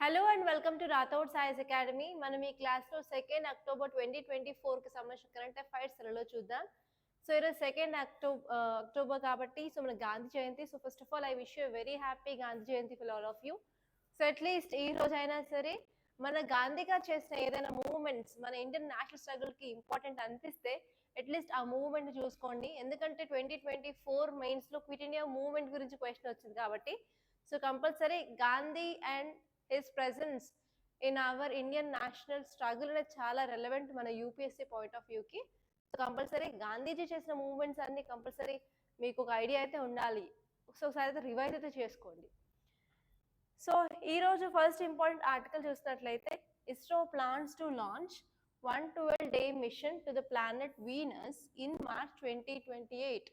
Hello and welcome to Rathod science academy. మనం ఈ క్లాస్లో 2 అక్టోబర్ 2024కి సంబంధించిన కరెంట్ అఫైర్స్ లలో చూద్దాం. సో ఈరోజు 2 అక్టోబర్ కాబట్టి సో మన Gandhi Jayanti. So first of all I wish you very happy Gandhi Jayanti for all of you. So at least ఈ రోజు అయినా సరే మన గాంధీ గారు చేసిన ఏదైనా మూవ్మెంట్స్ మన ఇండియన్ నేషనల్ స్ట్రగుల్కి ఇంపార్టెంట్ అనిపిస్తే అట్లీస్ట్ ఆ మూవ్మెంట్ చూసుకోండి. ఎందుకంటే 2024 మెయిన్స్లో క్విట్ ఇండియా మూవ్మెంట్ గురించి క్వశ్చన్ వచ్చింది కాబట్టి so compulsory Gandhi and his presence in our Indian national struggle అనేది చాలా రెలవెంట్ మన యూపీఎస్సీ పాయింట్ ఆఫ్ వ్యూకి. సో కంపల్సరీ గాంధీజీ చేసిన మూవ్మెంట్స్ అన్ని కంపల్సరీ మీకు ఒక ఐడియా అయితే ఉండాలి. సో ఒకసారి అయితే రివైజ్ అయితే చేసుకోండి. సో ఈరోజు ఫస్ట్ ఇంపార్టెంట్ ఆర్టికల్ చూసినట్లయితే ISRO plans to launch 112-day mission to the planet Venus in March 2028.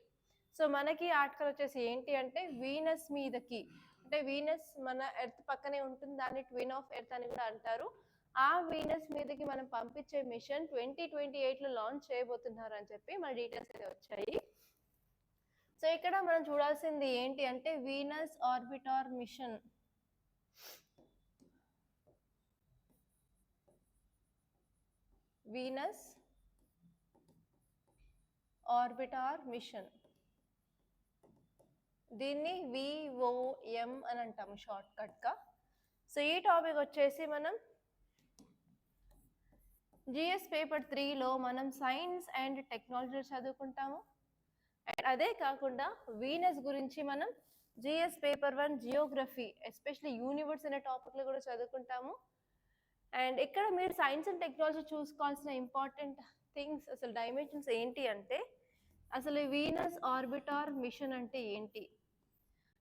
So మనకి ఆర్టికల్ వచ్చేసి ఏంటి అంటే వీనస్ మీదకి అంటే వీనస్ మన ఎర్త్ పక్కనే ఉంటుంది, దాన్ని ట్విన్ ఆఫ్ ఎర్త్ అని కూడా అంటారు. ఆ వీనస్ మీదకి మనం పంపించే మిషన్ 2028లో లాంచ్ చేయబోతున్నారు అని చెప్పి మన డీటెయిల్స్ అయితే వచ్చాయి. సో ఇక్కడ మనం చూడాల్సింది ఏంటి అంటే Venus orbital machine. Venus orbital machine, దీన్ని విఓఎం అని అంటాము షార్ట్ కట్గా. సో ఈ టాపిక్ వచ్చేసి మనం జిఎస్ పేపర్ 3లో మనం సైన్స్ అండ్ టెక్నాలజీ చదువుకుంటాము. అండ్ అదే కాకుండా వీనస్ గురించి మనం GS paper 1 geography especially universe అనే టాపిక్లో కూడా చదువుకుంటాము. అండ్ ఇక్కడ మీరు సైన్స్ అండ్ టెక్నాలజీ చూసుకోవాల్సిన ఇంపార్టెంట్ థింగ్స్ అసలు డైమెన్షన్స్ ఏంటి అంటే అసలు వీనస్ ఆర్బిటార్ మిషన్ అంటే ఏంటి,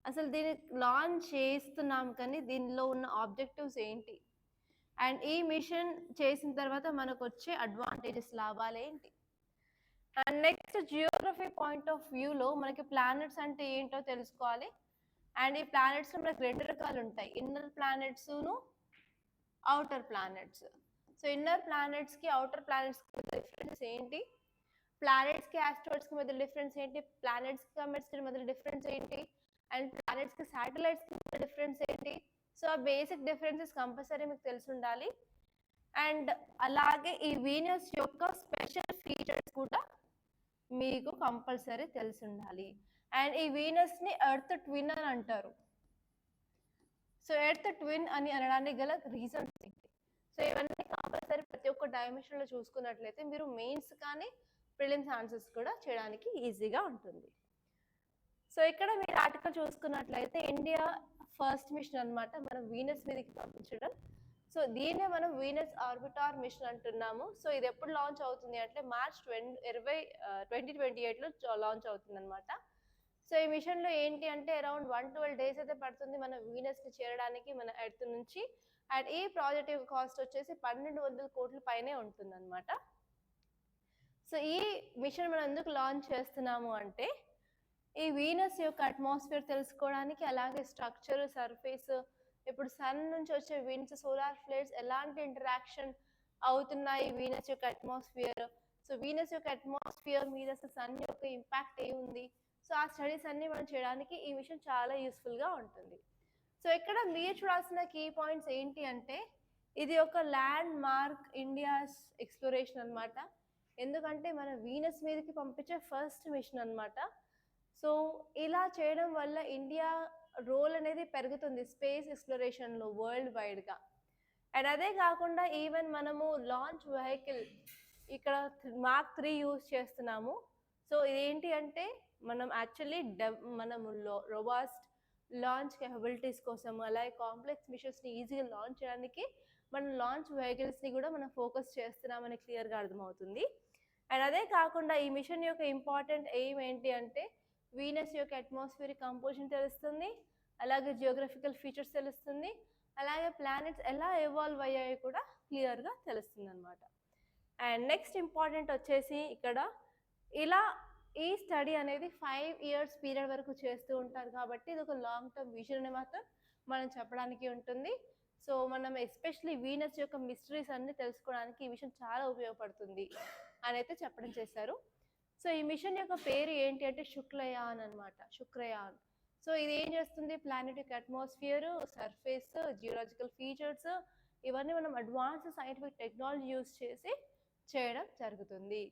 అసలు దీన్ని లాంచ్ చేస్తున్నాం కానీ దీనిలో ఉన్న ఆబ్జెక్టివ్స్ ఏంటి, అండ్ ఈ మిషన్ చేసిన తర్వాత మనకు వచ్చే అడ్వాంటేజెస్ లాభాలు ఏంటి. And next Geography point of వ్యూలో మనకి ప్లానెట్స్ అంటే ఏంటో తెలుసుకోవాలి. అండ్ ఈ ప్లానెట్స్లో మనకి 2 రకాలు ఉంటాయి, ఇన్నర్ ప్లానెట్స్ను అవుటర్ ప్లానెట్స్. సో ఇన్నర్ ప్లానెట్స్కి అవుటర్ ప్లానెట్స్కి డిఫరెన్స్ ఏంటి, ప్లానెట్స్కి ఆస్ట్రాయిడ్స్కి మధ్య డిఫరెన్స్ ఏంటి, ప్లానెట్స్కి కమెట్స్కి మధ్య డిఫరెన్స్ ఏంటి, అండ్ ప్లానెట్స్కి శాటిలైట్స్కి మధ్య డిఫరెన్స్ ఏంటి. సో ఆ బేసిక్ డిఫరెన్సెస్ కంపల్సరీ మీకు తెలిసి ఉండాలి. అండ్ అలాగే ఈ వీనస్ యొక్క స్పెషల్ ఫీచర్స్ కూడా మీకు కంపల్సరీ తెలిసి ఉండాలి. అండ్ ఈ వీనస్ని ఎర్త్ ట్విన్ అని అంటారు. సో ఎర్త్ ట్విన్ అని అనడానికి గల రీజన్స్ ఏంటి, సో ఇవన్నీ కంపల్సరీ ప్రతి ఒక్క డైమెన్షన్లో చూసుకున్నట్లయితే మీరు మెయిన్స్ కానీ ప్రిలిమ్స్ ఆన్సర్స్ కూడా చేయడానికి ఈజీగా ఉంటుంది. సో ఇక్కడ మీరు ఆర్టికల్ చూసుకున్నట్లయితే ఇండియా ఫస్ట్ మిషన్ అనమాట మనం వీనస్ మీదకి పంపించడం. సో దీన్నే మనం వీనస్ ఆర్బిటార్ మిషన్ అంటున్నాము. సో ఇది ఎప్పుడు లాంచ్ అవుతుంది అంటే మార్చ్ 2028లో లాంచ్ అవుతుంది అనమాట. సో ఈ మిషన్లో ఏంటి అంటే అరౌండ్ 112 days అయితే పడుతుంది మన వీనస్కి చేరడానికి మన ఎర్త్ నుంచి. అండ్ ఈ ప్రాజెక్ట్ యొక్క కాస్ట్ వచ్చేసి 1200 కోట్ల పైనే ఉంటుంది అనమాట. సో ఈ మిషన్ మనం ఎందుకు లాంచ్ చేస్తున్నాము అంటే ఈ వీనస్ యొక్క అట్మాస్ఫియర్ తెలుసుకోవడానికి, అలాగే స్ట్రక్చర్, సర్ఫేస్, ఇప్పుడు సన్ నుంచి వచ్చే విండ్స్, సోలార్ ఫ్లేర్స్ ఎలాంటి ఇంటరాక్షన్ అవుతున్నాయి వీనస్ యొక్క అట్మాస్ఫియర్, సో వీనస్ యొక్క అట్మాస్ఫియర్ మీద సన్ యొక్క ఇంపాక్ట్ ఏముంది, సో ఆ స్టడీస్ అన్ని మనం చేయడానికి ఈ మిషన్ చాలా యూస్ఫుల్గా ఉంటుంది. సో ఇక్కడ మీరు చూడాల్సిన కీ పాయింట్స్ ఏంటి అంటే ఇది ఒక ల్యాండ్ మార్క్ ఇండియాస్ ఎక్స్ప్లోరేషన్ అనమాట. ఎందుకంటే మన వీనస్ మీదకి పంపించే ఫస్ట్ మిషన్ అనమాట. సో ఇలా చేయడం వల్ల ఇండియా రోల్ అనేది పెరుగుతుంది స్పేస్ ఎక్స్ప్లోరేషన్లో వరల్డ్ వైడ్గా. అండ్ అదే కాకుండా ఈవెన్ మనము లాంచ్ వెహికల్ ఇక్కడ మార్క్ 3 యూజ్ చేస్తున్నాము. సో ఇదేంటి అంటే మనం యాక్చువల్లీ మనము రోబాస్ట్ లాంచ్ కేపబిలిటీస్ కోసం అలాగే కాంప్లెక్స్ మిషన్స్ని ఈజీగా లాంచ్ చేయడానికి మనం లాంచ్ వెహికల్స్ని కూడా మనం ఫోకస్ చేస్తున్నామని క్లియర్గా అర్థమవుతుంది. అండ్ అదే కాకుండా ఈ మిషన్ యొక్క ఇంపార్టెంట్ ఎయిమ్ ఏంటి అంటే వీనస్ యొక్క అట్మాస్ఫియరిక్ కంపోజిషన్ తెలుస్తుంది, అలాగే జియోగ్రఫికల్ ఫీచర్స్ తెలుస్తుంది, అలాగే ప్లానెట్స్ ఎలా ఎవాల్వ్ అయ్యాయో కూడా క్లియర్గా తెలుస్తుంది అనమాట. అండ్ నెక్స్ట్ ఇంపార్టెంట్ వచ్చేసి ఇక్కడ ఇలా ఈ స్టడీ అనేది 5 years పీరియడ్ వరకు చేస్తూ ఉంటారు కాబట్టి ఇది ఒక లాంగ్ టర్మ్ విజన్ అని మాత్రం మనం చెప్పడానికి ఉంటుంది. సో మనం ఎస్పెషలీ వీనస్ యొక్క మిస్టరీస్ అన్ని తెలుసుకోవడానికి ఈ విషయం చాలా ఉపయోగపడుతుంది అని అయితే చెప్పడం చేశారు. సో ఈ మిషన్ యొక్క పేరు ఏంటి అంటే శుక్రయాన్ అనమాట. శుక్రయాన్ సో ఇది ఏం చేస్తుంది, ప్లానెట్ యొక్క అట్మాస్ఫియర్, సర్ఫేస్, జియోలాజికల్ ఫీచర్స్ ఇవన్నీ మనం అడ్వాన్స్ సైంటిఫిక్ టెక్నాలజీ యూస్ చేసి చేయడం జరుగుతుంది.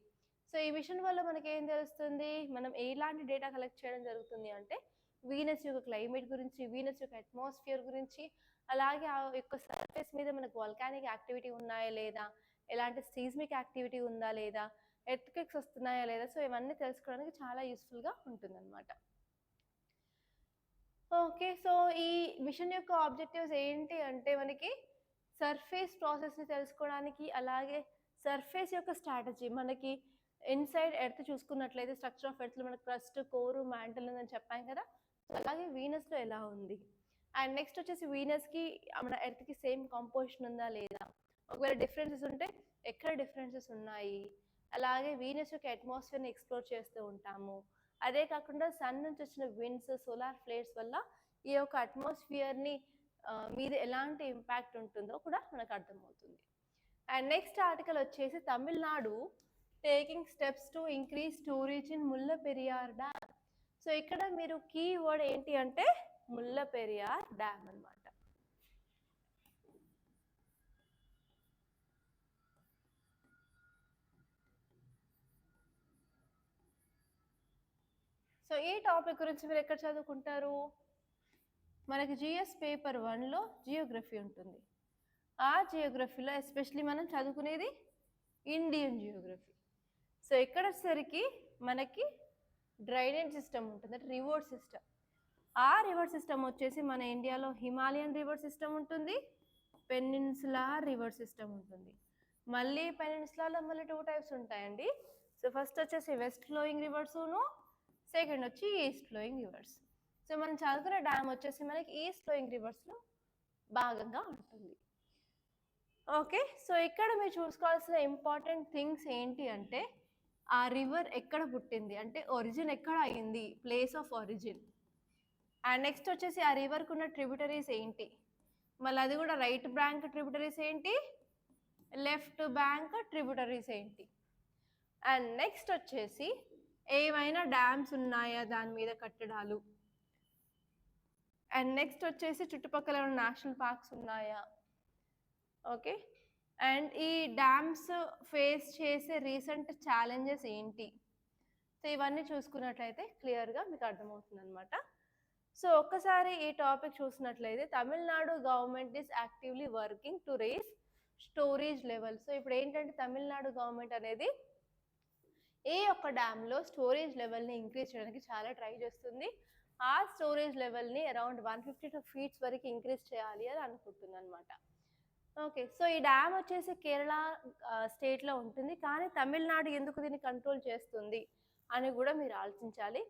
సో ఈ మిషన్ వల్ల మనకి ఏం తెలుస్తుంది, మనం ఎలాంటి డేటా కలెక్ట్ చేయడం జరుగుతుంది అంటే వీనస్ యొక్క క్లైమేట్ గురించి, వీనస్ యొక్క అట్మాస్ఫియర్ గురించి, అలాగే ఆ యొక్క సర్ఫేస్ మీద మనకు వాల్కానిక్ యాక్టివిటీ ఉన్నాయా లేదా, ఎలాంటి సీస్మిక్ యాక్టివిటీ ఉందా లేదా, ఎర్త్క్వేక్స్ వస్తున్నాయా లేదా, సో ఇవన్నీ తెలుసుకోవడానికి చాలా యూస్ఫుల్గా ఉంటుందన్నమాట. ఓకే, సో ఈ మిషన్ యొక్క ఆబ్జెక్టివ్స్ ఏంటి అంటే మనకి సర్ఫేస్ ప్రాసెస్ని తెలుసుకోవడానికి, అలాగే సర్ఫేస్ యొక్క స్ట్రాటజీ, మనకి ఇన్సైడ్ ఎర్త్ చూసుకున్నట్లయితే స్ట్రక్చర్ ఆఫ్ ఎర్త్లో మనకి క్రస్ట్, కోరు, మ్యాంటల్ ఉందని చెప్పాం కదా, అలాగే వీనస్లో ఎలా ఉంది, అండ్ నెక్స్ట్ వచ్చేసి వీనస్కి మన ఎర్త్కి సేమ్ కాంపోజిషన్ ఉందా లేదా, ఒకవేళ డిఫరెన్సెస్ ఉంటే ఎక్కడ డిఫరెన్సెస్ ఉన్నాయి, అలాగే వీనస్ యొక్క అట్మాస్ఫియర్ని ఎక్స్ప్లోర్ చేస్తూ ఉంటాము. అదే కాకుండా సన్ నుంచి వచ్చిన విండ్స్, సోలార్ ఫ్లేర్స్ వల్ల ఈ యొక్క అట్మాస్ఫియర్ని మీద ఎలాంటి ఇంపాక్ట్ ఉంటుందో కూడా మనకు అర్థమవుతుంది. అండ్ నెక్స్ట్ ఆర్టికల్ వచ్చేసి Tamil Nadu taking steps to increase storage in Mullaperiyar dam. So ఇక్కడ మీరు కీ వర్డ్ ఏంటి అంటే ముల్లపెరియార్ డ్యామ్ అన్నమాట. సో ఈ టాపిక్ గురించి మీరు ఎక్కడ చదువుకుంటారు, మనకి జిఎస్ పేపర్ 1లో జియోగ్రఫీ ఉంటుంది. ఆ జియోగ్రఫీలో ఎస్పెషలీ మనం చదువుకునేది ఇండియన్ జియోగ్రఫీ. సో ఇక్కడ వచ్చేసరికి మనకి డ్రైనేజ్ సిస్టమ్ ఉంటుంది, అంటే రివర్ సిస్టమ్. ఆ రివర్ సిస్టమ్ వచ్చేసి మన ఇండియాలో హిమాలయన్ రివర్ సిస్టమ్ ఉంటుంది, పెనిన్సులార్ రివర్ సిస్టమ్ ఉంటుంది. మళ్ళీ పెనిన్సులాలో మళ్ళీ 2 టైప్స్ ఉంటాయండి. సో ఫస్ట్ వచ్చేసి వెస్ట్ ఫ్లోయింగ్ రివర్సును, సెకండ్ వచ్చి ఈస్ట్ ఫ్లోయింగ్ రివర్స్. సో మనం చదువుకునే డ్యామ్ వచ్చేసి మనకి ఈస్ట్ ఫ్లోయింగ్ రివర్స్లో భాగంగా ఉంటుంది. ఓకే, సో ఇక్కడ మీరు చూసుకోవాల్సిన ఇంపార్టెంట్ థింగ్స్ ఏంటి అంటే ఆ రివర్ ఎక్కడ పుట్టింది, అంటే ఒరిజిన్ ఎక్కడ అయింది, place of origin. And next వచ్చేసి ఆ రివర్కి ఉన్న ట్రిబ్యూటరీస్ ఏంటి, మళ్ళీ అది కూడా రైట్ బ్యాంక్ ట్రిబ్యూటరీస్ ఏంటి, లెఫ్ట్ బ్యాంక్ ట్రిబ్యూటరీస్ ఏంటి. అండ్ నెక్స్ట్ వచ్చేసి ఏమైనా డ్యామ్స్ ఉన్నాయా దాని మీద కట్టడాలు. అండ్ నెక్స్ట్ వచ్చేసి చుట్టుపక్కల ఉన్న నేషనల్ పార్క్స్ ఉన్నాయా. ఓకే, అండ్ ఈ డ్యామ్స్ ఫేస్ చేసే రీసెంట్ ఛాలెంజెస్ ఏంటి. సో ఇవన్నీ చూసుకున్నట్లయితే క్లియర్గా మీకు అర్థమవుతుంది అనమాట. సో ఒక్కసారి ఈ టాపిక్ చూసినట్లయితే Tamil Nadu government is actively working to raise storage level. So ఇప్పుడు ఏంటంటే తమిళనాడు గవర్నమెంట్ అనేది ఏ ఒక్క డ్యామ్లో స్టోరేజ్ లెవెల్ని ఇంక్రీజ్ చేయడానికి చాలా ట్రై చేస్తుంది. ఆ స్టోరేజ్ లెవెల్ని అరౌండ్ 152 feet వరకు ఇంక్రీజ్ చేయాలి అని అనుకుంటుంది అనమాట. ఓకే, సో ఈ డ్యామ్ వచ్చేసి కేరళ స్టేట్లో ఉంటుంది, కానీ తమిళనాడు ఎందుకు దీన్ని కంట్రోల్ చేస్తుంది అని కూడా మీరు ఆలోచించాలి.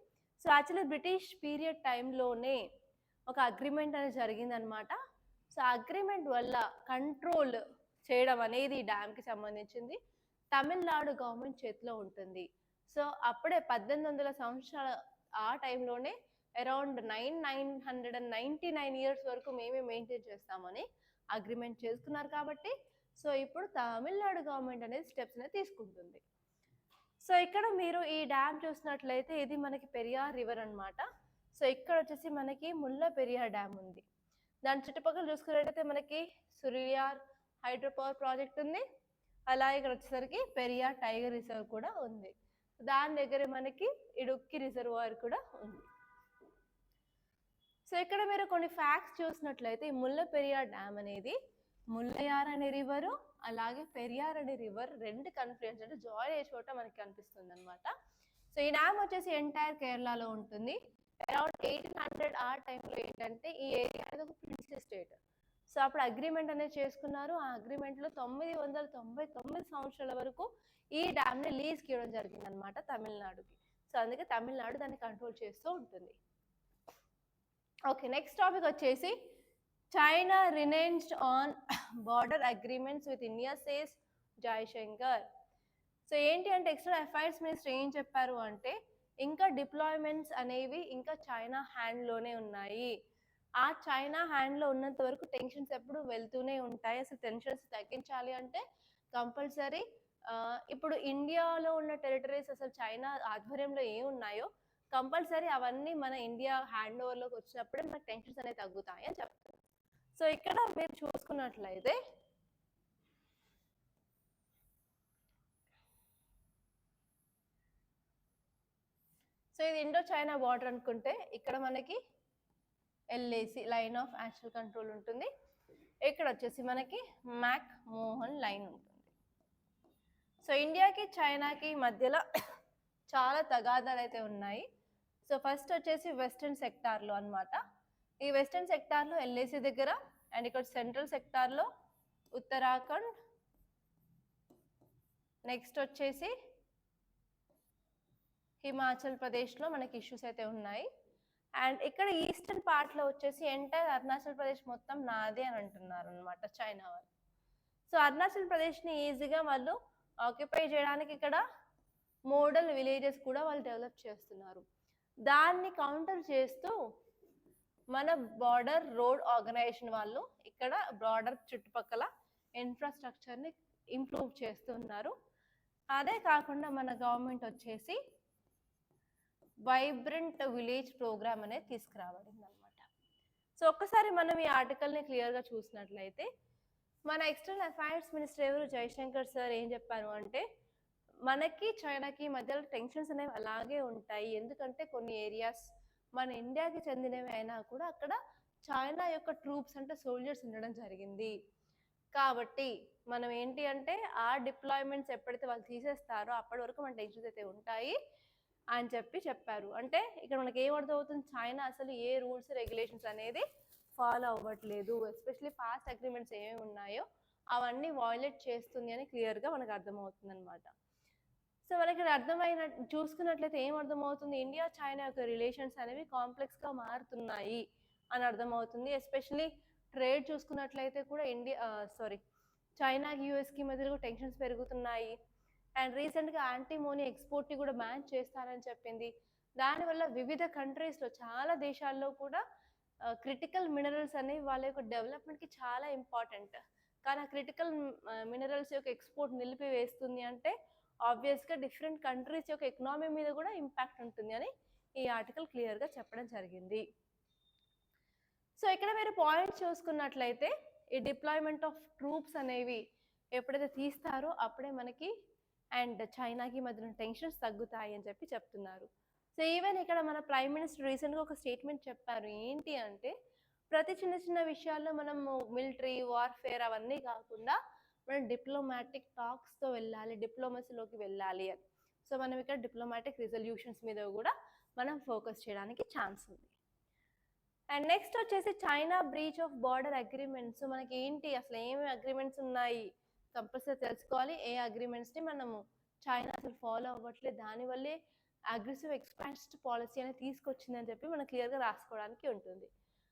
సో యాక్చువల్లీ బ్రిటిష్ పీరియడ్ టైంలోనే ఒక అగ్రిమెంట్ అనేది జరిగిందనమాట. సో అగ్రిమెంట్ వల్ల కంట్రోల్ చేయడం అనేది ఈ డ్యామ్కి సంబంధించింది తమిళనాడు గవర్నమెంట్ చేతిలో ఉంటుంది. సో అప్పుడే 1800 సంవత్సరాల ఆ టైంలోనే అరౌండ్ 999 years వరకు మేమే మెయింటైన్ చేస్తామని అగ్రిమెంట్ చేసుకున్నారు కాబట్టి సో ఇప్పుడు తమిళనాడు గవర్నమెంట్ అనేది స్టెప్స్ అనేది తీసుకుంటుంది. సో ఇక్కడ మీరు ఈ డ్యామ్ చూసినట్లయితే ఇది మనకి పెరియార్ రివర్ అనమాట. సో ఇక్కడ వచ్చేసి మనకి ముల్ల పెరియార్ డ్యామ్ ఉంది. దాని చుట్టుపక్కల చూసుకున్నట్టయితే మనకి సురియార్ హైడ్రో పవర్ ప్రాజెక్ట్ ఉంది, అలాగే ఇక్కడ వచ్చేసరికి పెరియార్ టైగర్ రిజర్వ్ కూడా ఉంది. దాని దగ్గర మనకి ఇడుక్కి రిజర్వాయర్ కూడా ఉంది. సో ఇక్కడ మీరు కొన్ని ఫ్యాక్ట్స్ చూసినట్లయితే ఈ ముల్ల పెరియార్ డ్యామ్ అనేది ముల్లయార్ అనే రివరు అలాగే పెరియార్ అనే రివర్ రెండు కన్ఫ్లుయెన్స్ అంటే జాయిన్ అయ్యే చోట మనకి కనిపిస్తుంది అనమాట. సో ఈ డ్యామ్ వచ్చేసి ఎంటైర్ కేరళలో ఉంటుంది. అరౌండ్ 1800 ఆ టైంలో ఏంటంటే ఈ ఏరియా అనేది ఒక ప్రిన్సెస్ స్టేట్. సో అప్పుడు అగ్రిమెంట్ అనేది చేసుకున్నారు. ఆ అగ్రిమెంట్లో 999 సంవత్సరాల వరకు ఈ డ్యామ్ని లీజ్కి ఇవ్వడం జరిగింది అనమాట తమిళనాడుకి. సో అందుకే తమిళనాడు దాన్ని కంట్రోల్ చేస్తూ ఉంటుంది. ఓకే, నెక్స్ట్ టాపిక్ వచ్చేసి China renounced on border agreements with India says Jaishankar. So ఏంటి అంటే ఎక్స్టర్నల్ అఫైర్స్ మినిస్టర్ ఏం చెప్పారు అంటే ఇంకా డిప్లాయ్మెంట్స్ అనేవి ఇంకా చైనా హ్యాండ్లోనే ఉన్నాయి. ఆ చైనా హ్యాండ్లో ఉన్నంత వరకు టెన్షన్స్ ఎప్పుడు వెళ్తూనే ఉంటాయి. అసలు టెన్షన్స్ తగ్గించాలి అంటే కంపల్సరీ ఇప్పుడు ఇండియాలో ఉన్న టెరిటరీస్ అసలు చైనా ఆధ్వర్యంలో ఏమున్నాయో కంపల్సరీ అవన్నీ మన ఇండియా హ్యాండ్ ఓవర్లోకి వచ్చినప్పుడే మనకు టెన్షన్స్ అనేవి తగ్గుతాయి అని చెప్తారు. సో ఇక్కడ మీరు చూసుకున్నట్లయితే సో ఇది ఇండో చైనా బార్డర్ అనుకుంటే ఇక్కడ మనకి LAC line of actual control ఉంటుంది. ఇక్కడ వచ్చేసి మనకి మ్యాక్ మోహన్ లైన్ ఉంటుంది. సో ఇండియాకి చైనాకి మధ్యలో చాలా తగాదాలు అయితే ఉన్నాయి. సో ఫస్ట్ వచ్చేసి వెస్టర్న్ సెక్టార్లో అనమాట. ఈ వెస్టర్న్ సెక్టార్లో ఎల్ఏసి దగ్గర, అండ్ ఇక్కడ సెంట్రల్ సెక్టార్లో ఉత్తరాఖండ్, నెక్స్ట్ వచ్చేసి హిమాచల్ ప్రదేశ్లో మనకి ఇష్యూస్ అయితే ఉన్నాయి. అండ్ ఇక్కడ ఈస్టర్న్ పార్ట్లో వచ్చేసి ఎంటైర్ అరుణాచల్ ప్రదేశ్ మొత్తం నాదే అని అంటున్నారు అనమాట చైనా వాళ్ళు. సో అరుణాచల్ ప్రదేశ్ని ఈజీగా వాళ్ళు ఆక్యుపై చేయడానికి ఇక్కడ మోడల్ విలేజెస్ కూడా వాళ్ళు డెవలప్ చేస్తున్నారు. దాన్ని కౌంటర్ చేస్తూ మన బార్డర్ రోడ్ ఆర్గనైజేషన్ వాళ్ళు ఇక్కడ బార్డర్ చుట్టుపక్కల ఇన్ఫ్రాస్ట్రక్చర్ని ఇంప్రూవ్ చేస్తున్నారు. అదే కాకుండా మన గవర్నమెంట్ వచ్చేసి వైబ్రెంట్ విలేజ్ ప్రోగ్రామ్ అనేది తీసుకురాబడింది అనమాట. సో ఒక్కసారి మనం ఈ ఆర్టికల్ని క్లియర్గా చూసినట్లయితే మన ఎక్స్టర్నల్ అఫైర్స్ మినిస్టర్ ఎవరు జయశంకర్ సార్ ఏం చెప్పారు అంటే మనకి చైనాకి మధ్యలో టెన్షన్స్ అనేవి అలాగే ఉంటాయి. ఎందుకంటే కొన్ని ఏరియాస్ మన ఇండియాకి చెందినవి అయినా కూడా అక్కడ చైనా యొక్క ట్రూప్స్ అంటే సోల్జర్స్ ఉండడం జరిగింది. కాబట్టి మనం ఏంటి అంటే ఆ డిప్లాయ్మెంట్స్ ఎప్పుడైతే వాళ్ళు తీసేస్తారో అప్పటి వరకు మన టెన్షన్స్ అయితే ఉంటాయి అని చెప్పారు. అంటే ఇక్కడ మనకి ఏం అర్థమవుతుంది, చైనా అసలు ఏ రూల్స్ రెగ్యులేషన్స్ అనేది ఫాలో అవ్వట్లేదు. ఎస్పెషలీ పాస్ట్ అగ్రిమెంట్స్ ఏమేమి ఉన్నాయో అవన్నీ వాయిలేట్ చేస్తుంది అని క్లియర్గా మనకు అర్థమవుతుంది అనమాట. సో మనకి చూసుకున్నట్లయితే ఏం అర్థమవుతుంది, ఇండియా చైనా యొక్క రిలేషన్స్ అనేవి కాంప్లెక్స్గా మారుతున్నాయి అని అర్థమవుతుంది. ఎస్పెషలీ ట్రేడ్ చూసుకున్నట్లయితే కూడా చైనాకి యూఎస్కి మధ్యలో టెన్షన్స్ పెరుగుతున్నాయి. అండ్ రీసెంట్గా యాంటీమోనీ ఎక్స్పోర్ట్ని కూడా బ్యాన్ చేస్తారని చెప్పింది. దానివల్ల వివిధ కంట్రీస్లో చాలా దేశాల్లో కూడా క్రిటికల్ మినరల్స్ అనేవి వాళ్ళ యొక్క డెవలప్మెంట్కి చాలా ఇంపార్టెంట్. కానీ ఆ క్రిటికల్ మినరల్స్ యొక్క ఎక్స్పోర్ట్ నిలిపివేస్తుంది అంటే ఆబ్వియస్గా డిఫరెంట్ కంట్రీస్ యొక్క ఎకనామీ మీద కూడా ఇంపాక్ట్ ఉంటుంది అని ఈ ఆర్టికల్ క్లియర్గా చెప్పడం జరిగింది. సో ఇక్కడ మీరు పాయింట్స్ చూసుకున్నట్లయితే ఈ డిప్లాయ్మెంట్ ఆఫ్ ట్రూప్స్ అనేవి ఎప్పుడైతే తీస్తారో అప్పుడే మనకి అండ్ చైనాకి మధ్యన టెన్షన్స్ తగ్గుతాయి అని చెప్తున్నారు. సో ఈవెన్ ఇక్కడ మన ప్రైమ్ మినిస్టర్ రీసెంట్గా ఒక స్టేట్మెంట్ చెప్పారు. ఏంటి అంటే ప్రతి చిన్న విషయాల్లో మనము మిలిటరీ వార్ఫేర్ అవన్నీ కాకుండా మనం డిప్లొమాటిక్ టాక్స్తో వెళ్ళాలి, డిప్లొమసీలోకి వెళ్ళాలి అని. సో మనం ఇక్కడ డిప్లొమాటిక్ రిజల్యూషన్స్ మీద కూడా మనం ఫోకస్ చేయడానికి ఛాన్స్ ఉంది. అండ్ నెక్స్ట్ వచ్చేసి China breach of border agreements. మనకి ఏంటి అసలు ఏమేమి అగ్రిమెంట్స్ ఉన్నాయి కంపల్సరీ తెలుసుకోవాలి. ఏ అగ్రిమెంట్స్ని మనము చైనా అసలు ఫాలో అవ్వట్లేదు, దానివల్లే అగ్రెసివ్ ఎక్స్పాన్షన్ పాలసీ అనేది తీసుకొచ్చిందని చెప్పి మనం క్లియర్గా రాసుకోవడానికి ఉంటుంది.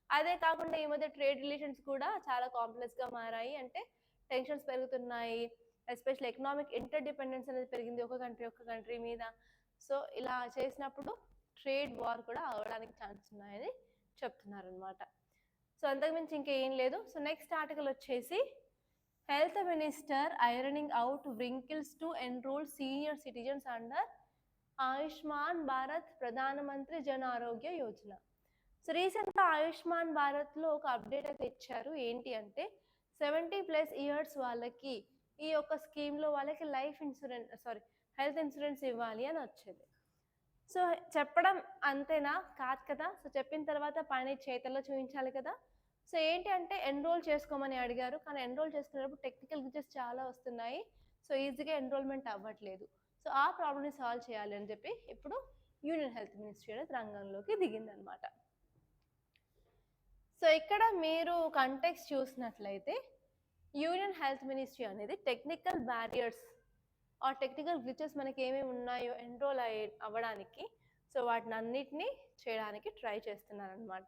అదే కాకుండా ఈ మధ్య ట్రేడ్ రిలేషన్స్ కూడా చాలా కాంప్లెక్స్గా మారాయి. అంటే టెన్షన్స్ పెరుగుతున్నాయి, ఎస్పెషల్లీ ఎకనామిక్ ఇంటర్డిపెండెన్స్ అనేది పెరిగింది ఒక కంట్రీ మీద. సో ఇలా చేసినప్పుడు ట్రేడ్ వార్ కూడా అవడానికి ఛాన్స్ ఉన్నాయని చెప్తున్నారు అనమాట. సో అంతకుమించి ఇంకేం లేదు. సో నెక్స్ట్ ఆర్టికల్ వచ్చేసి health minister ironing out wrinkles to enrol senior citizens under Ayushman Bharat ప్రధానమంత్రి జన ఆరోగ్య యోజన. సో రీసెంట్గా ఆయుష్మాన్ భారత్లో ఒక అప్డేట్ అయితే ఇచ్చారు. ఏంటి అంటే 70+ ఇయర్స్ వాళ్ళకి ఈ యొక్క స్కీమ్లో వాళ్ళకి హెల్త్ ఇన్సూరెన్స్ ఇవ్వాలి అని వచ్చేది. సో చెప్పడం అంతేనా? కాదు కదా. సో చెప్పిన తర్వాత పని చేతల్లో చూపించాలి కదా. సో ఏంటి అంటే ఎన్రోల్ చేసుకోమని అడిగారు, కానీ ఎన్రోల్ చేసుకునేటప్పుడు టెక్నికల్ గ్లిచెస్ చాలా వస్తున్నాయి. సో ఈజీగా ఎన్రోల్మెంట్ అవ్వట్లేదు. సో ఆ ప్రాబ్లమ్ని సాల్వ్ చేయాలి అని చెప్పి ఇప్పుడు యూనియన్ హెల్త్ మినిస్ట్రీ అనేది రంగంలోకి దిగిందనమాట. సో ఇక్కడ మీరు కంటెక్స్ట్ చూసినట్లయితే యూనియన్ హెల్త్ మినిస్ట్రీ అనేది టెక్నికల్ బ్యారియర్స్ ఆ టెక్నికల్ గ్లిచెస్ మనకి ఏమేమి ఉన్నాయో ఎన్రోల్ అవ్వడానికి సో వాటిని అన్నిటినీ చేయడానికి ట్రై చేస్తున్నారనమాట.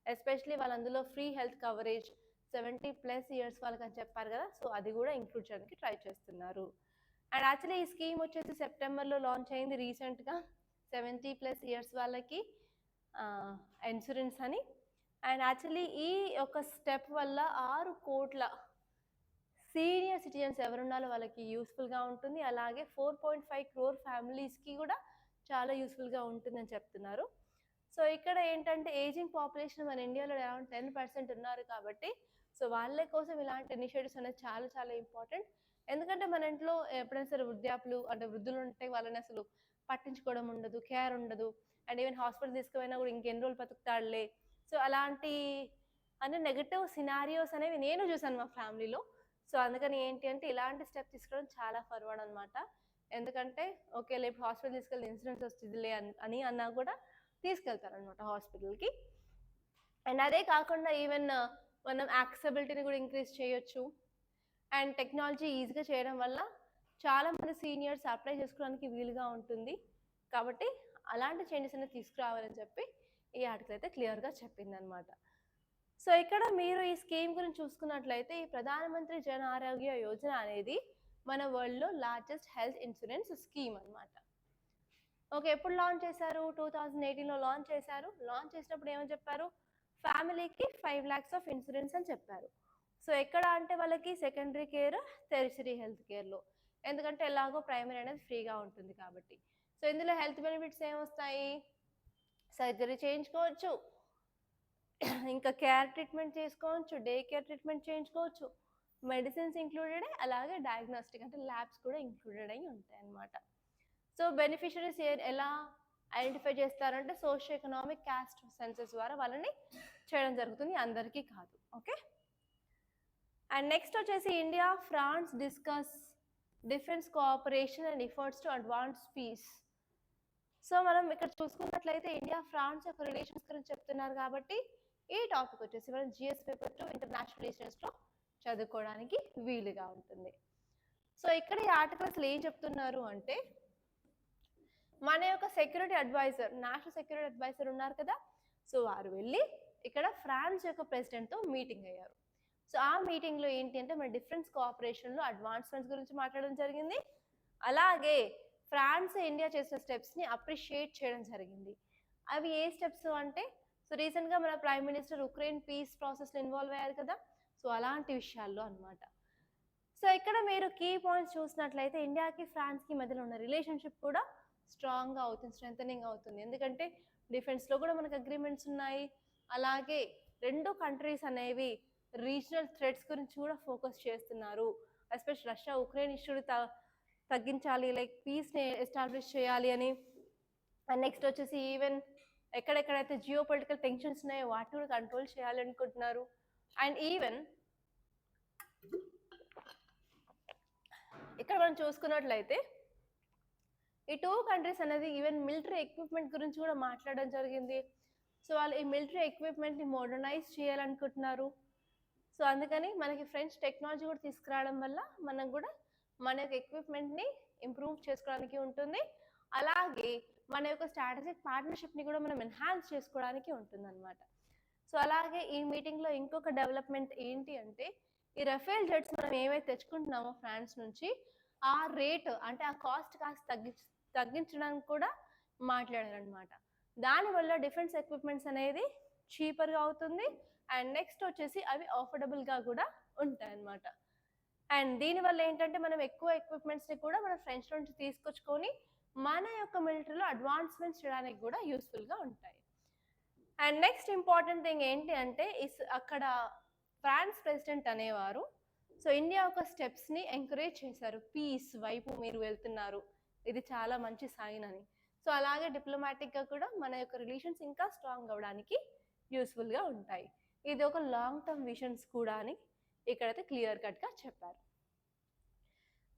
ఎస్పెషలీ వాళ్ళు అందులో ఫ్రీ హెల్త్ కవరేజ్ 70+ ఇయర్స్ వాళ్ళకి అని చెప్పారు కదా. సో అది కూడా ఇంక్లూడ్ చేయడానికి ట్రై చేస్తున్నారు. అండ్ యాక్చువల్లీ ఈ స్కీమ్ వచ్చేసి సెప్టెంబర్లో లాంచ్ అయింది రీసెంట్గా. 70+ ఇయర్స్ వాళ్ళకి ఇన్సూరెన్స్ అని. అండ్ యాక్చువల్లీ ఈ ఒక స్టెప్ వల్ల 6 కోట్ల సీనియర్ సిటిజన్స్ ఎవరున్నారో వాళ్ళకి యూస్ఫుల్గా ఉంటుంది. అలాగే 4.5 crore ఫ్యామిలీస్కి కూడా చాలా యూస్ఫుల్గా ఉంటుందని చెప్తున్నారు. సో ఇక్కడ ఏంటంటే ఏజింగ్ పాపులేషన్ మన ఇండియాలో అరౌండ్ 10% ఉన్నారు కాబట్టి సో వాళ్ళ కోసం ఇలాంటి ఇనిషియేటివ్స్ అనేది చాలా చాలా ఇంపార్టెంట్. ఎందుకంటే మన ఇంట్లో ఎప్పుడైనా సరే వృద్ధాప్యులు అంటే వృద్ధులు ఉంటే వాళ్ళని అసలు పట్టించుకోవడం ఉండదు, కేర్ ఉండదు. అండ్ ఈవెన్ హాస్పిటల్ తీసుకుపోయినా కూడా ఇంకెన్ని రోజులు బతుకుతాడులే. సో అలాంటి అంటే నెగటివ్ సినారియోస్ అనేవి నేను చూసాను మా ఫ్యామిలీలో. సో అందుకని ఏంటి అంటే ఇలాంటి స్టెప్ తీసుకోవడం చాలా ఫార్వర్డ్ అనమాట. ఎందుకంటే ఓకే ఇప్పుడు హాస్పిటల్ తీసుకెళ్ళి ఇన్సూరెన్స్ వస్తుందిలే అని అన్నా కూడా తీసుకెళ్తారనమాట హాస్పిటల్కి. అండ్ అదే కాకుండా ఈవెన్ మనం యాక్సెసిబిలిటీని కూడా ఇంక్రీజ్ చేయొచ్చు. అండ్ టెక్నాలజీ ఈజీగా చేయడం వల్ల చాలా మంది సీనియర్స్ అప్లై చేసుకోవడానికి వీలుగా ఉంటుంది. కాబట్టి అలాంటి చేంజెస్ అనేది తీసుకురావాలని చెప్పి ఈ ఆర్టికల్ అయితే క్లియర్గా చెప్పిందనమాట. సో ఇక్కడ మీరు ఈ స్కీమ్ గురించి చూసుకున్నట్లయితే ఈ ప్రధానమంత్రి జన ఆరోగ్య యోజన అనేది మన వరల్డ్లో లార్జెస్ట్ హెల్త్ ఇన్సూరెన్స్ స్కీమ్ అనమాట. ఓకే, ఎప్పుడు లాంచ్ చేశారు? 2018లో లాంచ్ చేశారు. లాంచ్ చేసినప్పుడు ఏమని చెప్పారు? ఫ్యామిలీకి 5 lakhs ఆఫ్ ఇన్సూరెన్స్ అని చెప్పారు. సో ఎక్కడ అంటే వాళ్ళకి సెకండరీ కేర్, టెరిషరీ హెల్త్ కేర్లో. ఎందుకంటే ఎలాగో ప్రైమరీ అనేది ఫ్రీగా ఉంటుంది కాబట్టి. సో ఇందులో హెల్త్ బెనిఫిట్స్ ఏమొస్తాయి? సర్జరీ చేయించుకోవచ్చు, ఇంకా కేర్ ట్రీట్మెంట్ చేసుకోవచ్చు, డే కేర్ ట్రీట్మెంట్ చేయించుకోవచ్చు, మెడిసిన్స్ ఇంక్లూడెడ్, అలాగే డయాగ్నోస్టిక్ అంటే ల్యాబ్స్ కూడా ఇంక్లూడెడ్ అయి ఉంటాయి అన్నమాట. సో బెనిఫిషరీస్ ఎలా ఐడెంటిఫై చేస్తారంటే సోషియో ఎకనామిక్ క్యాస్ట్ సెన్సెస్ ద్వారా వాళ్ళని చేయడం జరుగుతుంది, అందరికీ కాదు. ఓకే, అండ్ నెక్స్ట్ వచ్చేసి India France discuss defence cooperation and efforts to advance peace. So మనం ఇక్కడ చూసుకున్నట్లయితే ఇండియా ఫ్రాన్స్ యొక్క రిలేషన్స్ గురించి చెప్తున్నారు కాబట్టి ఈ టాపిక్ వచ్చేసి మనం జిఎస్ పేపర్ 2 ఇంటర్నేషనల్ రిలేషన్స్లో చదువుకోవడానికి వీలుగా ఉంటుంది. సో ఇక్కడ ఈ ఆర్టికల్ అసలు ఏం చెప్తున్నారు అంటే మన యొక్క security adviser, national security adviser ఉన్నారు కదా, సో వారు వెళ్ళి ఇక్కడ ఫ్రాన్స్ యొక్క ప్రెసిడెంట్తో మీటింగ్ అయ్యారు. సో ఆ మీటింగ్లో ఏంటి అంటే మన డిఫెన్స్ కోఆపరేషన్లో అడ్వాన్స్మెంట్స్ గురించి మాట్లాడడం జరిగింది. అలాగే ఫ్రాన్స్ ఇండియా చేసిన స్టెప్స్ని అప్రిషియేట్ చేయడం జరిగింది. అవి ఏ స్టెప్స్ అంటే సో రీసెంట్గా మన ప్రైమ్ మినిస్టర్ ఉక్రెయిన్ పీస్ ప్రాసెస్లో ఇన్వాల్వ్ అయ్యారు కదా, సో అలాంటి విషయాల్లో అనమాట. సో ఇక్కడ మీరు కీ పాయింట్స్ చూసినట్లయితే ఇండియాకి ఫ్రాన్స్కి మధ్యలో ఉన్న రిలేషన్షిప్ కూడా స్ట్రాంగ్గా అవుతుంది, స్ట్రెంథనింగ్ అవుతుంది. ఎందుకంటే డిఫెన్స్లో కూడా మనకు అగ్రిమెంట్స్ ఉన్నాయి. అలాగే రెండు కంట్రీస్ అనేవి రీజనల్ థ్రెట్స్ గురించి కూడా ఫోకస్ చేస్తున్నారు. ఎస్పెషల్ రష్యా ఉక్రెయిన్ ఇష్యూని తగ్గించాలి, లైక్ పీస్ని ఎస్టాబ్లిష్ చేయాలి అని. అండ్ నెక్స్ట్ వచ్చేసి ఈవెన్ ఎక్కడెక్కడైతే జియో పొలిటికల్ టెన్షన్స్ ఉన్నాయో వాటిని కూడా కంట్రోల్ చేయాలి అనుకుంటున్నారు. అండ్ ఈవెన్ ఇక్కడ మనం చూసుకున్నట్లయితే ఈ 2 కంట్రీస్ అనేది ఈవెన్ మిలిటరీ ఎక్విప్మెంట్ గురించి కూడా మాట్లాడడం జరిగింది. సో వాళ్ళు ఈ మిలిటరీ ఎక్విప్మెంట్ని మోడర్నైజ్ చేయాలనుకుంటున్నారు. సో అందుకని మనకి ఫ్రెంచ్ టెక్నాలజీ కూడా తీసుకురావడం వల్ల మనం కూడా మన యొక్క ఎక్విప్మెంట్ని ఇంప్రూవ్ చేసుకోవడానికి ఉంటుంది. అలాగే మన యొక్క స్ట్రాటజిక్ పార్ట్నర్షిప్ని కూడా మనం ఎన్హాన్స్ చేసుకోవడానికి ఉంటుంది అనమాట. సో అలాగే ఈ మీటింగ్లో ఇంకొక డెవలప్మెంట్ ఏంటి అంటే ఈ రఫేల్ జెట్స్ మనం ఏవైతే తెచ్చుకుంటున్నామో ఫ్రాన్స్ నుంచి ఆ రేట్ అంటే ఆ కాస్ట్ కాస్త తగ్గించడానికి కూడా మాట్లాడారనమాట. దానివల్ల డిఫెన్స్ ఎక్విప్మెంట్స్ అనేది చీపర్గా అవుతుంది. అండ్ నెక్స్ట్ వచ్చేసి అవి ఆఫర్డబుల్గా కూడా ఉంటాయి అన్నమాట. అండ్ దీనివల్ల ఏంటంటే మనం ఎక్కువ ఎక్విప్మెంట్స్ని కూడా మన ఫ్రెంచ్ నుంచి తీసుకొచ్చుకొని మన యొక్క మిలిటరీలో అడ్వాన్స్మెంట్స్ చేయడానికి కూడా యూస్ఫుల్గా ఉంటాయి. అండ్ నెక్స్ట్ ఇంపార్టెంట్ థింగ్ ఏంటి అంటే అక్కడ ఫ్రాన్స్ ప్రెసిడెంట్ అనేవారు సో ఇండియా యొక్క స్టెప్స్ని ఎంకరేజ్ చేశారు. పీస్ వైపు మీరు వెళ్తున్నారు, ఇది చాలా మంచి సైన్ అని. సో అలాగే డిప్లొమాటిక్గా కూడా మన యొక్క రిలేషన్స్ ఇంకా స్ట్రాంగ్ అవ్వడానికి యూస్ఫుల్గా ఉంటాయి. ఇది ఒక లాంగ్ టర్మ్ విజన్స్ కూడా అని ఇక్కడైతే క్లియర్ కట్గా చెప్పారు.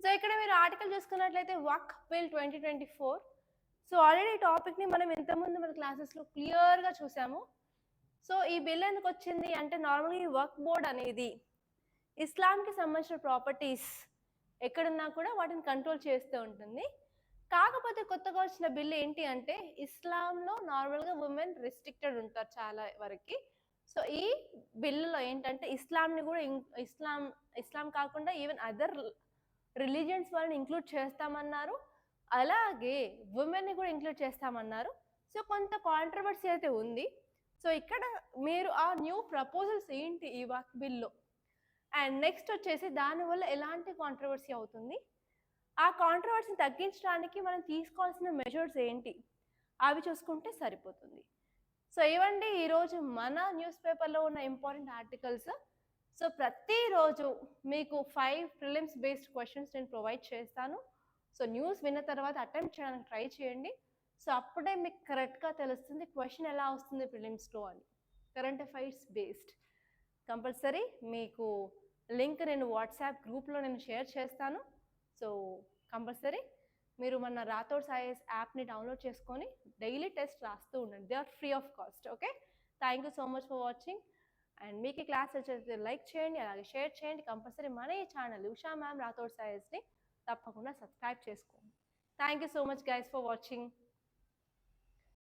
సో ఇక్కడ మీరు ఆర్టికల్ చూసుకున్నట్లయితే వక్ బిల్ 2024. సో ఆల్రెడీ ఈ టాపిక్ని మనం ఇంతకుముందు మన క్లాసెస్లో క్లియర్గా చూసాము. సో ఈ బిల్ ఎందుకు వచ్చింది అంటే నార్మల్గా ఈ వర్క్ బోర్డ్ అనేది ఇస్లాంకి సంబంధించిన ప్రాపర్టీస్ ఎక్కడున్నా కూడా వాటిని కంట్రోల్ చేస్తూ ఉంటుంది. కాకపోతే కొత్తగా వచ్చిన బిల్ ఏంటి అంటే ఇస్లాంలో నార్మల్గా ఉమెన్ రిస్ట్రిక్టెడ్ ఉంటారు చాలా వరకు. సో ఈ బిల్లులో ఏంటంటే ఇస్లాంని కూడా ఇస్లాం కాకుండా ఈవెన్ అదర్ రిలీజియన్స్ వాళ్ళని ఇంక్లూడ్ చేస్తామన్నారు. అలాగే ఉమెన్ని కూడా ఇంక్లూడ్ చేస్తామన్నారు. సో కొంత కాంట్రవర్సీ అయితే ఉంది. సో ఇక్కడ మీరు ఆ న్యూ ప్రపోజల్స్ ఏంటి ఈ వర్క్ బిల్లో, అండ్ నెక్స్ట్ వచ్చేసి దానివల్ల ఎలాంటి కాంట్రవర్సీ అవుతుంది, ఆ కాంట్రవర్సీని తగ్గించడానికి మనం తీసుకోవాల్సిన మెజర్స్ ఏంటి అవి చూసుకుంటే సరిపోతుంది. సో ఇవండి ఈరోజు మన న్యూస్ పేపర్లో ఉన్న ఇంపార్టెంట్ ఆర్టికల్స్. సో ప్రతిరోజు మీకు 5 ప్రిలిమ్స్ బేస్డ్ క్వశ్చన్స్ నేను ప్రొవైడ్ చేస్తాను. సో న్యూస్ విన్న తర్వాత అటెంప్ట్ చేయడానికి ట్రై చేయండి. సో అప్పుడే మీకు కరెక్ట్గా తెలుస్తుంది క్వశ్చన్ ఎలా వస్తుంది ప్రిలిమ్స్లో అని. కరెంట్ అఫైర్స్ బేస్డ్ కంపల్సరీ మీకు లింక్ నేను వాట్సాప్ గ్రూప్లో నేను షేర్ చేస్తాను. సో కంపల్సరీ మీరు మన రాథోడ్ ఐఏఎస్ యాప్ని డౌన్లోడ్ చేసుకొని డైలీ టెస్ట్ రాస్తూ ఉండండి. They are free of cost. Okay, thank you so much for watching. And మీకు ఈ క్లాస్ వచ్చేసి లైక్ చేయండి, అలాగే షేర్ చేయండి. కంపల్సరీ మన ఈ ఛానల్ ఉషా మ్యామ్ రాథోడ్ ఐఏఎస్ని తప్పకుండా సబ్స్క్రైబ్ చేసుకోండి. Thank you so much guys for watching.